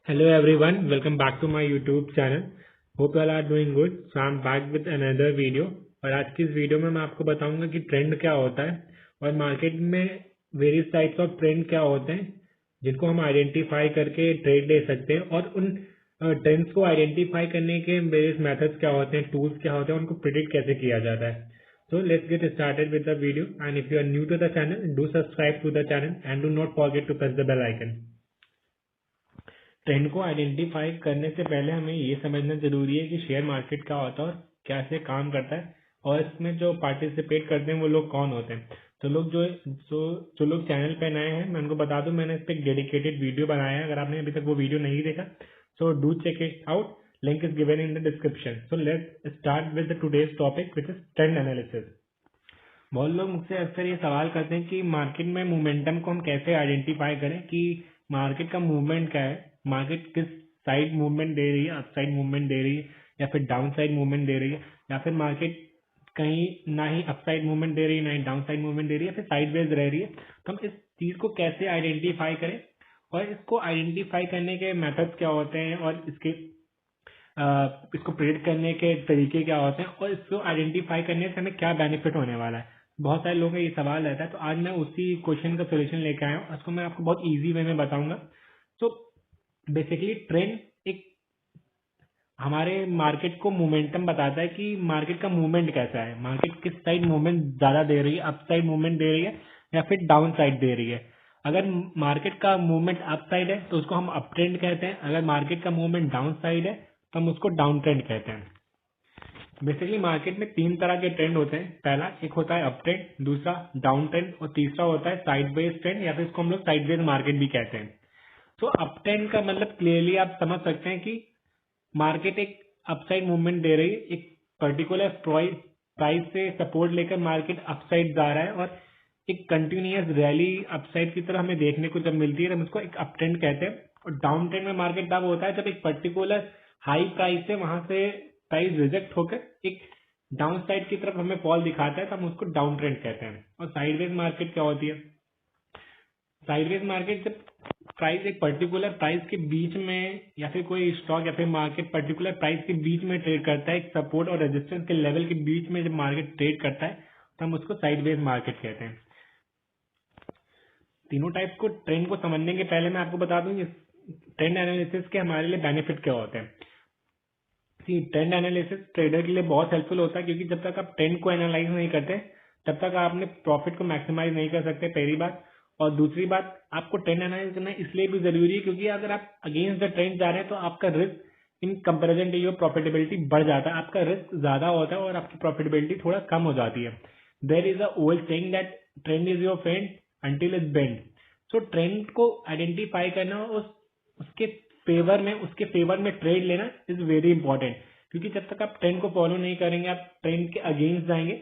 Hello everyone, welcome back to my YouTube channel. Hope you all are doing good. So I'm back with another video. और आज की इस video में मैं आपको बताऊंगा कि ट्रेंड क्या होता है और मार्केट में वेरियस टाइप्स ऑफ ट्रेंड क्या होते हैं जिनको हम आइडेंटिफाई करके ट्रेड ले सकते हैं और उन ट्रेंड्स को आइडेंटिफाई करने के वेरियस मेथड्स क्या होते हैं, टूल्स क्या होते हैं, उनको प्रिडिक्ट कैसे किया जाता है. So let's get started with the video, and if you are new to the channel, do subscribe to the channel and do not forget to press the bell icon. Trend को identify करने से पहले हमें ये समझना जरूरी है कि शेयर मार्केट क्या होता है और कैसे काम करता है और इसमें जो पार्टिसिपेट करते हैं वो लोग कौन होते हैं. तो लोग जो लोग चैनल पे नए हैं मैं उनको बता दूं, मैंने इस पर एक डेडिकेटेड वीडियो बनाया है. अगर आपने अभी तक वो वीडियो नहीं देखा so do check it out. Link is given in the description. So let's start with today's topic which is trend analysis. बहुत लोग मुझसे अक्सर ये सवाल करते हैं कि मार्केट में मोमेंटम को हम कैसे आइडेंटिफाई करें कि मार्केट का मूवमेंट क्या है, मार्केट किस साइड मूवमेंट दे रही है, अप साइड मूवमेंट दे रही है या फिर डाउन साइड मूवमेंट दे रही है, या फिर मार्केट कहीं ना ही अप साइड मूवमेंट दे रही है ना ही डाउन साइड मूवमेंट दे रही है, फिर साइडवेज रह रही है. तो हम इस चीज को कैसे आइडेंटिफाई करें और इसको आइडेंटिफाई करने के मेथड्स क्या होते हैं और इसको प्रेडिक्ट करने के तरीके क्या होते हैं और इसको आइडेंटिफाई करने से हमें क्या बेनिफिट होने वाला है. बहुत सारे लोगों का ये सवाल रहता है, तो आज मैं उसी क्वेश्चन का सोल्यूशन लेके आया हूँ. उसको मैं आपको बहुत इजी वे में बताऊंगा. तो बेसिकली ट्रेंड एक हमारे मार्केट को मोमेंटम बताता है कि मार्केट का मूवमेंट कैसा है, मार्केट किस साइड मूवमेंट ज्यादा दे रही है, अप साइड मूवमेंट दे रही है या फिर डाउन साइड दे रही है. अगर मार्केट का मूवमेंट अप साइड है तो उसको हम अप ट्रेंड कहते हैं. अगर मार्केट का मूवमेंट डाउन साइड है तो हम उसको डाउन ट्रेंड कहते हैं. बेसिकली मार्केट में तीन तरह के ट्रेंड होते हैं. पहला एक होता है अप ट्रेंड, दूसरा डाउन ट्रेंड और तीसरा होता है साइडवेज ट्रेंड या फिर इसको हम लोग साइडवेज मार्केट भी कहते हैं. तो अप ट्रेंड का मतलब क्लियरली आप समझ सकते हैं कि मार्केट एक अपसाइड मूवमेंट दे रही है, एक पर्टिकुलर प्राइस से सपोर्ट लेकर मार्केट अपसाइड जा रहा है और एक कंटिन्यूअस रैली अपसाइड की तरह हमें देखने को जब मिलती है तो हम उसको एक अप ट्रेंड कहते हैं. और डाउन ट्रेंड में मार्केट तब होता है जब एक पर्टिकुलर हाई प्राइस से वहां से प्राइस रिजेक्ट होकर एक डाउन साइड की तरफ हमें फॉल दिखाता है तो हम उसको डाउन ट्रेंड कहते हैं. और साइडवेज मार्केट क्या होती है? साइडवेज मार्केट जब प्राइस एक पर्टिकुलर प्राइस के बीच में या फिर कोई स्टॉक या फिर मार्केट पर्टिकुलर प्राइस के बीच में ट्रेड करता है, एक सपोर्ट और रेजिस्टेंस के लेवल के बीच में जब मार्केट ट्रेड करता है तो हम उसको साइडवेज मार्केट कहते हैं. तीनों टाइप को ट्रेंड को समझने के पहले मैं आपको बता दूं ट्रेंड एनालिसिस के हमारे लिए बेनिफिट क्या होते हैं. ट्रेंड एनालिसिस ट्रेडर के लिए बहुत हेल्पफुल होता है क्योंकि जब तक आप ट्रेंड को एनालाइज नहीं करते तब तक आप अपने प्रॉफिट को मैक्सिमाइज नहीं कर सकते, पहली बात. और दूसरी बात, आपको ट्रेंड एनालाइज करना इसलिए भी जरूरी है क्योंकि अगर आप अगेंस्ट द ट्रेंड जा रहे हैं तो आपका risk in comparison to your profitability बढ़ जाता है, आपका रिस्क ज्यादा होता है और आपकी प्रॉफिटेबिलिटी थोड़ा कम हो जाती है. There is a old saying that trend is your friend until it bend. So trend को आइडेंटिफाई करना और उसके फेवर में ट्रेड लेना इज वेरी इंपॉर्टेंट. क्योंकि जब तक आप ट्रेंड को फॉलो नहीं करेंगे, आप ट्रेंड के अगेंस्ट जाएंगे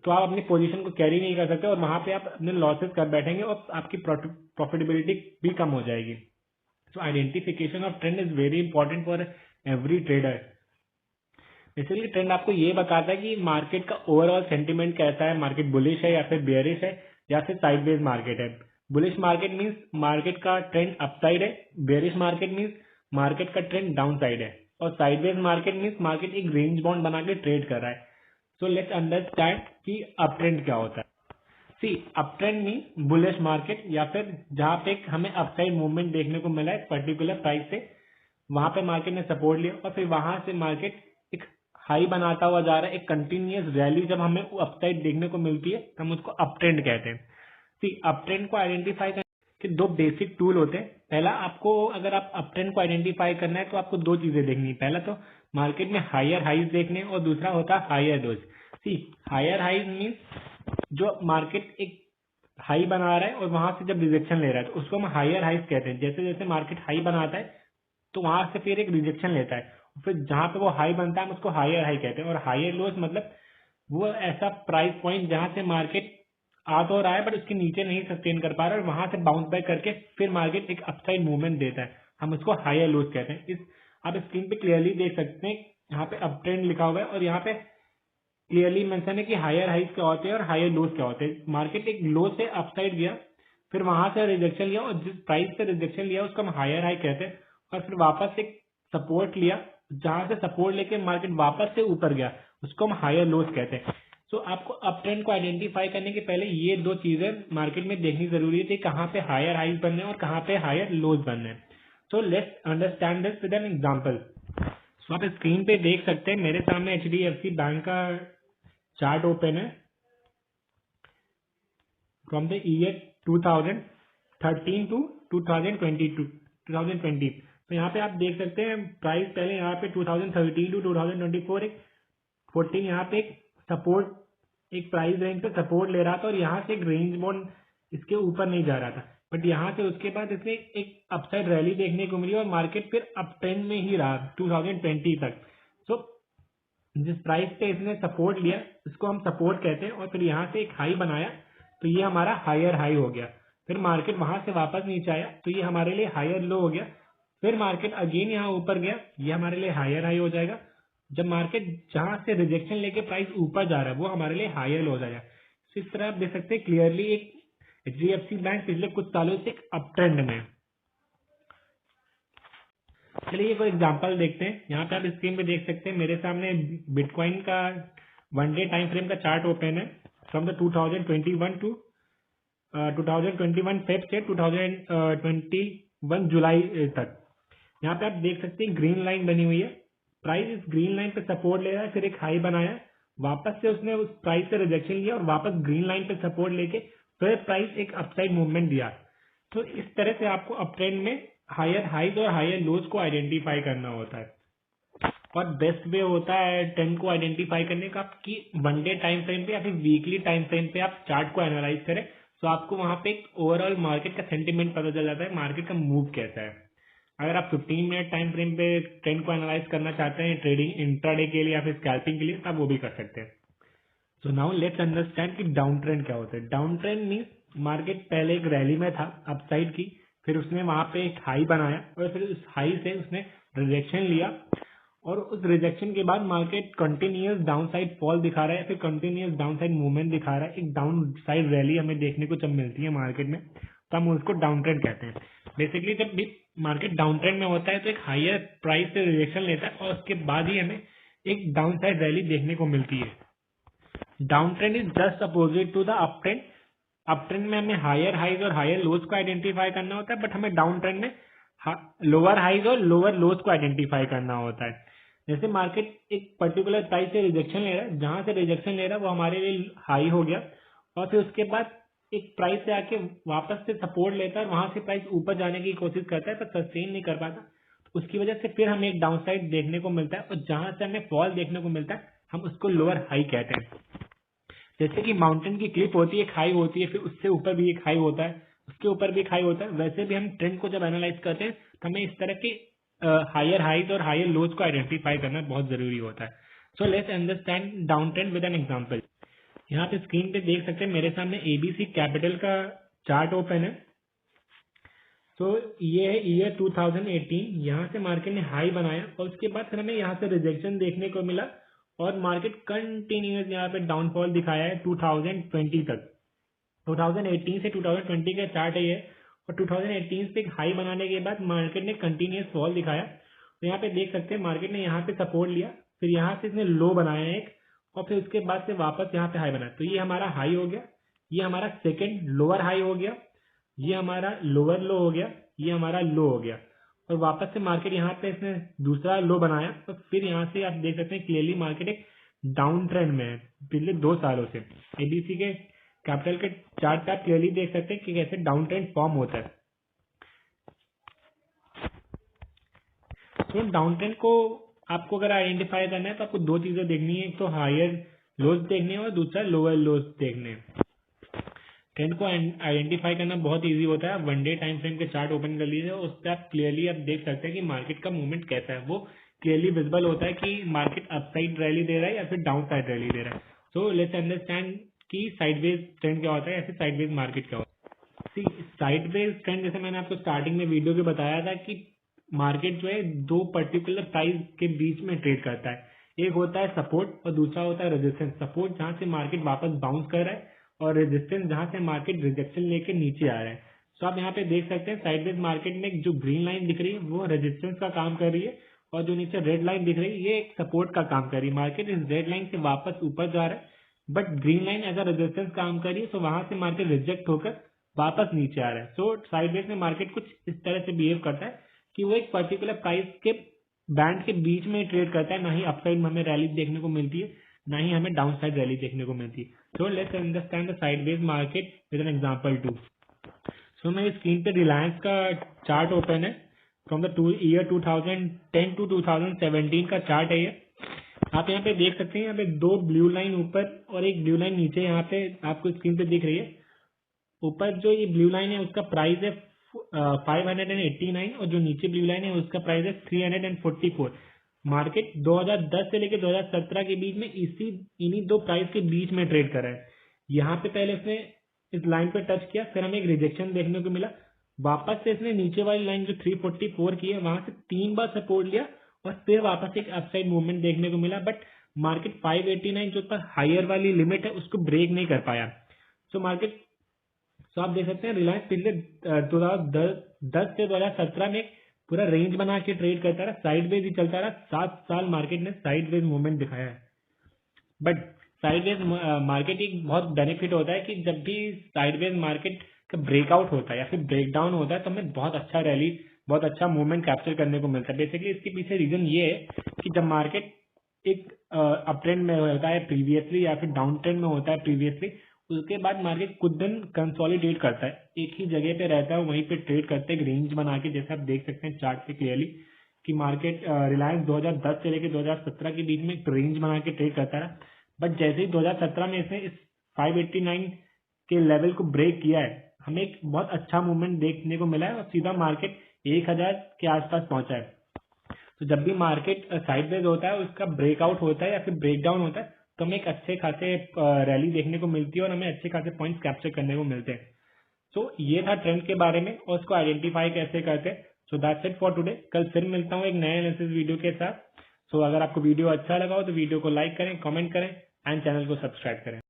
तो आप अपनी पोजीशन को कैरी नहीं कर सकते और वहां पे आप अपने लॉसेस कर बैठेंगे और आपकी प्रॉफिटेबिलिटी भी कम हो जाएगी. So identification of trend is very important for every trader. Basically trend आपको ये बताता है कि मार्केट का ओवरऑल सेंटीमेंट कैसा है, मार्केट बुलिश है या फिर बेयरिश है या फिर साइडवेज मार्केट है. बुलिश मार्केट मीन्स मार्केट का ट्रेंड अपसाइड है, बेयरिश मार्केट मीन्स मार्केट का ट्रेंड डाउन साइड है और साइडवेज मार्केट मीन्स मार्केट एक रेंज बाउंड बना के ट्रेड कर रहा है. सो लेट्स अंडरस्टैंड कि अप ट्रेंड क्या होता है. See up trend mean bullish market या फिर जहां पे हमें अपसाइड मूवमेंट देखने को मिला है पर्टिकुलर प्राइस से, वहां पे मार्केट ने सपोर्ट लिया और फिर वहां से मार्केट एक हाई बनाता हुआ जा रहा है, एक कंटिन्यूअस रैली जब हमें अपसाइड देखने को मिलती है तो हम उसको अप ट्रेंड कहते हैं. सी अप ट्रेंड को आइडेंटिफाई करने के दो बेसिक टूल होते हैं. पहला, आपको अगर आप अप ट्रेंड को आइडेंटिफाई करना है तो आपको दो चीजें देखनी है. पहला तो मार्केट में हायर हाइज देखने और दूसरा होता है हायर लोज. सी हायर हाइज मीन्स जो मार्केट एक हाई बना रहा है और वहां से जब रिजेक्शन ले रहा है तो उसको हम हायर हाइज कहते हैं. जैसे जैसे मार्केट हाई बनाता है तो वहां से फिर एक रिजेक्शन लेता है, फिर जहां पे वो हाई बनता है हम उसको हायर हाई कहते हैं. और हायर लोज मतलब वो ऐसा प्राइस पॉइंट जहां से मार्केट आ तो रहा है बट उसके नीचे नहीं सस्टेन कर पा रहा है और वहां से बाउंस बैक करके फिर मार्केट एक अपसाइड मूवमेंट देता है, हम उसको हायर लोज कहते हैं. आप स्क्रीन पे क्लियरली देख सकते हैं, यहाँ पे अप ट्रेंड लिखा हुआ है और यहाँ पे क्लियरली मेंशन है कि हायर हाइज क्या होते हैं और हायर लोज क्या होते हैं. मार्केट एक लो से अपसाइड गया, फिर वहां से रिजेक्शन लिया और जिस प्राइस से रिजेक्शन लिया उसको हम हायर हाई कहते हैं और फिर वापस एक सपोर्ट लिया, जहां से सपोर्ट लेके मार्केट वापस से ऊपर गया, उसको हम हायर लोज कहते हैं। सो आपको अप ट्रेंड को आइडेंटिफाई करने के पहले ये दो चीजें मार्केट में देखनी जरूरी है कि कहाँ पे हायर हाइज बनने हैं और कहाँ पे हायर लोज बनने हैं। So let's understand this with an example. सो आप स्क्रीन पे देख सकते हैं मेरे सामने एचडीएफसी बैंक का चार्ट ओपन है फ्रॉम द ईयर 2013 टू 2020। तो यहाँ पे आप देख सकते हैं प्राइस पहले यहाँ पे 2013 टू 2024 एक 14 यहाँ पे एक सपोर्ट, एक प्राइस रेंज पे सपोर्ट ले रहा था और यहाँ से एक रेंज बाउंड इसके ऊपर नहीं जा रहा था, बट यहाँ से उसके बाद इसमें एक अपसाइड रैली देखने को मिली और मार्केट फिर अप ट्रेंड में ही रहा 2020 तक। सो जिस प्राइस पे इसने सपोर्ट लिया इसको हम सपोर्ट कहते हैं और फिर यहाँ से एक हाई बनाया, तो ये हमारा हायर हाई हो गया। फिर मार्केट वहां से वापस नीचे आया तो ये हमारे लिए हायर लो हो गया। फिर मार्केट अगेन यहाँ ऊपर गया, ये हमारे लिए हायर हाई हो जाएगा। जब मार्केट जहां से रिजेक्शन लेके प्राइस ऊपर जा रहा है वो हमारे लिए हायर लो हो जाएगा। इस तरह आप देख सकते हैं क्लियरली एक एचडीएफसी बैंक पिछले कुछ सालों से एक अप ट्रेंड में है। चलिए कोई एग्जांपल देखते हैं। यहाँ पे आप स्क्रीन पे देख सकते हैं मेरे सामने बिटकॉइन का 1 डे टाइम फ्रेम का चार्ट ओपन है फ्रॉम द 2021 टू 2021 फेब से 2021 जुलाई तक। यहाँ पे आप देख सकते हैं ग्रीन लाइन बनी हुई है, प्राइस इस ग्रीन लाइन पे सपोर्ट ले रहा है, फिर एक हाई बनाया, वापस से उसने उस प्राइस से रिजेक्शन लिया और वापस ग्रीन लाइन पे सपोर्ट लेके फिर प्राइस एक अपसाइड मूवमेंट दिया। तो इस तरह से आपको अप ट्रेंड में हायर हाइज और हायर लोज को आइडेंटिफाई करना होता है। और बेस्ट वे होता है ट्रेंड को आइडेंटिफाई करने का कि 1 डे टाइम फ्रेम पे या फिर वीकली टाइम फ्रेम पे आप चार्ट को एनालाइज करें, तो आपको वहां पे एक ओवरऑल मार्केट का सेंटीमेंट पता चल जाता है, मार्केट का मूव कैसा है। अगर आप 15 मिनट टाइम फ्रेम पे ट्रेंड को एनालाइज करना चाहते हैं ट्रेडिंग इंट्राडे के लिए या फिर स्कैल्पिंग के लिए, तो आप वो भी कर सकते हैं। सो नाउ लेट्स अंडरस्टैंड कि डाउन ट्रेंड क्या होता है। डाउन ट्रेंड मीन्स मार्केट पहले एक रैली में था अपसाइड की, फिर उसने वहां पे एक हाई बनाया और फिर उस हाई से उसने रिजेक्शन लिया और उस रिजेक्शन के बाद market continuous down side fall दिखा रहा है, फिर कंटिन्यूअस डाउन साइड मूवमेंट दिखा रहा है। एक डाउन साइड रैली हमें देखने को जब मिलती है मार्केट में तो हम उसको डाउन ट्रेंड कहते हैं। बेसिकली जब भी मार्केट डाउन ट्रेंड में होता है तो एक हायर प्राइस से रिजेक्शन लेता है और उसके बाद ही हमें एक डाउन साइड रैली देखने को मिलती है। Down trend is just opposite to the up trend. Up trend में हमें हायर हाइज और हायर लोज को आइडेंटिफाई करना होता है, बट हमें डाउन ट्रेंड में लोअर हाइज और लोअर लोज को आइडेंटिफाई करना होता है। जैसे मार्केट एक पर्टिकुलर प्राइस से रिजेक्शन ले रहा है, जहां से रिजेक्शन ले रहा है वो हमारे लिए हाई हो गया और फिर उसके बाद एक प्राइस से आके वापस से सपोर्ट लेता है और वहां से प्राइस ऊपर जाने की कोशिश करता है पर सस्टेन नहीं कर पाता, तो उसकी वजह से फिर हमें एक डाउन साइड देखने को मिलता है और जहां से हमें फॉल देखने को मिलता है हम उसको लोअर हाई कहते हैं। जैसे कि माउंटेन की क्लिप होती है, एक हाई होती है, फिर उससे ऊपर भी एक हाई होता है, उसके ऊपर भी एक हाई होता है, वैसे भी हम ट्रेंड को जब एनालाइज करते हैं तो हमें इस तरह के हायर हाइज और हायर लोज को आइडेंटिफाई करना बहुत जरूरी होता है। So let's understand down trend with an example. यहाँ पे स्क्रीन पे देख सकते हैं मेरे सामने एबीसी कैपिटल का चार्ट ओपन है। तो ये है ईयर 2018, यहाँ से मार्केट ने हाई बनाया और उसके बाद फिर हमें यहाँ से रिजेक्शन देखने को मिला और मार्केट कंटिन्यूस यहाँ पे डाउनफॉल दिखाया है 2020 तक। 2018 से 2020 का चार्ट है ये, और 2018 से एक हाई बनाने के बाद मार्केट ने कंटिन्यूस फॉल दिखाया। तो यहाँ पे देख सकते हैं मार्केट ने यहाँ पे सपोर्ट लिया, फिर यहाँ से इसने लो बनाया एक और फिर उसके बाद से वापस यहाँ पे हाई बनाया। तो ये हमारा हाई हो गया, ये हमारा सेकेंड लोअर हाई हो गया, ये हमारा लोअर लो हो गया, ये हमारा लो हो गया और वापस से मार्केट यहाँ पे इसने दूसरा लो बनाया। तो फिर यहाँ से आप देख सकते हैं क्लियरली मार्केट एक डाउन ट्रेंड में है पिछले 2 सालों से। एबीसी के कैपिटल के चार्ट पे आप क्लियरली देख सकते हैं कि कैसे डाउन ट्रेंड फॉर्म होता है। तो डाउन ट्रेंड को आपको अगर आइडेंटिफाई करना है तो आपको 2 चीजें देखनी है, एक तो हायर लोज देखने हैं और दूसरा लोअर लोज देखने हैं। ट्रेंड को आइडेंटिफाई करना बहुत इजी होता है। 1 डे टाइम फ्रेम के चार्ट ओपन कर लीजिए, उस पर आप क्लियरली आप देख सकते हैं कि मार्केट का मूवमेंट कैसा है, वो क्लियरली विजिबल होता है कि मार्केट अपसाइड रैली दे रहा है या फिर डाउन साइड रैली दे रहा है। सो लेट्स अंडरस्टैंड कि साइडवेज ट्रेंड क्या होता है या फिर साइडवेज मार्केट क्या होता है। साइडवेज ट्रेंड जैसे मैंने आपको स्टार्टिंग में वीडियो के बताया था कि मार्केट जो है 2 पर्टिकुलर प्राइस के बीच में ट्रेड करता है, एक होता है सपोर्ट और दूसरा होता है रेजिस्टेंस। सपोर्ट जहां से मार्केट वापस बाउंस कर रहा है और रेजिस्टेंस जहां से मार्केट रिजेक्शन लेके नीचे आ रहा है। सो आप यहाँ पे देख सकते हैं साइडवेज मार्केट में जो ग्रीन लाइन दिख रही है वो रेजिस्टेंस का काम कर रही है, और जो नीचे रेड लाइन दिख रही है ये एक सपोर्ट का काम कर रही है। मार्केट इस रेड लाइन से वापस ऊपर जा रहा है, but green line as a resistance काम कर रही है, सो वहां से मार्केट रिजेक्ट होकर वापस नीचे आ रहा है। सो साइडवेज में मार्केट कुछ इस तरह से बिहेव करता है कि वो एक पर्टिकुलर प्राइस के बैंड के बीच में ट्रेड करता है, ना ही अपसाइड में हमें रैली देखने को मिलती है, ना ही हमें डाउन साइड रैली देखने को मिलती है। So let's understand the sideways market with an example two. सो मेरी स्क्रीन पे रिलायंस का चार्ट ओपन है, फ्रॉम द ईयर 2010 टू 2017 का चार्ट है ये। आप यहाँ पे देख सकते हैं, यहाँ पे दो ब्लू लाइन ऊपर और एक ब्लू लाइन नीचे यहाँ पे आपको स्क्रीन पे दिख रही है। ऊपर जो ये ब्लू लाइन है उसका प्राइस है 589, और जो नीचे ब्लू लाइन है उसका प्राइस है 344। मार्केट 2010 से लेकर 2017 के बीच में इन्हीं दो प्राइस के बीच में ट्रेड कर रहा है। यहाँ पे पहले इसने इस लाइन पे टच किया, फिर हमें एक रिजेक्शन देखने को मिला, वापस से इसने नीचे वाली लाइन जो 344 की है वहां से 3 बार सपोर्ट लिया, और फिर वापस एक अपसाइड मूवमेंट देखने को मिला, बट मार्केट 589 जो ऊपर हायर वाली लिमिट है उसको ब्रेक नहीं कर पाया। सो आप देख सकते हैं रिलायंस पिछले 2010 से 2017 में पूरा रेंज बना के ट्रेड करता रहा, साइडवेज ही चलता रहा। 7 साल मार्केट ने साइडवेज मूवमेंट दिखाया है। बट साइडवेज मार्केट एक बहुत बेनिफिट होता है कि जब भी साइडवेज मार्केट का ब्रेकआउट होता है या फिर ब्रेकडाउन होता है तो हमें बहुत अच्छा रैली, बहुत अच्छा मूवमेंट कैप्चर करने को मिलता है। बेसिकली इसके पीछे रीजन ये है कि जब मार्केट एक अप ट्रेंड में होता है प्रीवियसली या फिर डाउन ट्रेंड में होता है प्रीवियसली, उसके बाद मार्केट कुछ दिन कंसोलिडेट करता है, एक ही जगह पे रहता है, वहीं पे ट्रेड करते हैं रेंज बना के, जैसे आप देख सकते हैं चार्ट पे क्लियरली कि मार्केट रिलायंस 2010 से लेकर 2017 के बीच में एक रेंज बना के ट्रेड करता रहा। बट जैसे ही 2017 में इसने इस 589 के लेवल को ब्रेक किया है, हमें एक बहुत अच्छा मूवमेंट देखने को मिला है और सीधा मार्केट 1000 के आसपास पहुंचा है। तो जब भी मार्केट साइडवेज होता है, उसका ब्रेकआउट होता है या फिर ब्रेकडाउन होता है, तो हमें एक अच्छे खासे रैली देखने को मिलती है और हमें अच्छे खासे पॉइंट्स कैप्चर करने को मिलते हैं। सो ये था ट्रेंड के बारे में और उसको आइडेंटिफाई कैसे करते हैं। So that's it for today. कल फिर मिलता हूँ एक नए एनालिसिस वीडियो के साथ। सो अगर आपको वीडियो अच्छा लगा हो तो वीडियो को लाइक करें, कमेंट करें एंड चैनल को सब्सक्राइब करें।